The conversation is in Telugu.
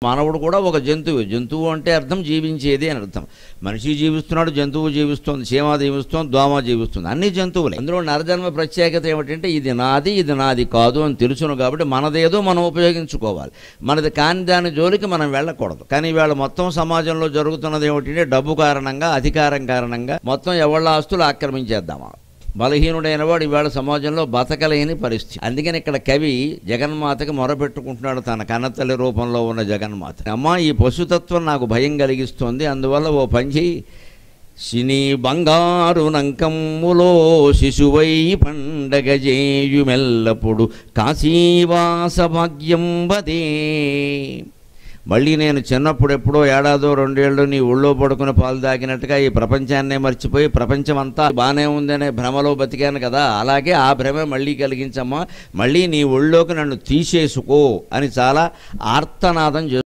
మానవుడు కూడా ఒక జంతువు. జంతువు అంటే అర్థం జీవించేది అని అర్థం. మనిషి జీవిస్తున్నాడు, జంతువు జీవిస్తుంది, చీమ జీవిస్తుంది, దోమ జీవిస్తుంది, అన్ని జంతువులే. అందులో నరజన్మ ప్రత్యేకత ఏమిటంటే ఇది నాది కాదు అని తెలుసును కాబట్టి మనదేదో మనం ఉపయోగించుకోవాలి. మనది కాని దాని జోలికి మనం వెళ్ళకూడదు. కానీ ఇవాళ మొత్తం సమాజంలో జరుగుతున్నది ఏమిటంటే డబ్బు కారణంగా, అధికారం కారణంగా మొత్తం ఎవళ్ళ ఆస్తులు ఆక్రమించేద్దామా. బలహీనుడైన వాడు ఇవాళ సమాజంలో బతకలేని పరిస్థితి. అందుకని ఇక్కడ కవి జగన్మాతకి మొరపెట్టుకుంటున్నాడు, తన కన్నతల్లి రూపంలో ఉన్న జగన్మాత. అమ్మ, ఈ పశుతత్వం నాకు భయం కలిగిస్తోంది, అందువల్ల ఓ పంచి సినీ బంగారు నంకమ్ములో శిశువై పండగ చేయుమెల్లప్పుడు కాశీవాస భాగ్యం వదే. మళ్ళీ నేను చిన్నప్పుడు ఎప్పుడో ఏడాదో రెండేళ్ళు నీ ఒళ్ళో పడుకుని పాలు తాగినట్టుగా ఈ ప్రపంచాన్నే మర్చిపోయి ప్రపంచం అంతా బాగానే ఉందనే భ్రమలో బతికాను కదా, అలాగే ఆ భ్రమ మళ్ళీ కలిగించమ్మా, మళ్ళీ నీ ఒళ్ళోకి నన్ను తీసేసుకో అని చాలా ఆర్తనాదం చేస్తుంది.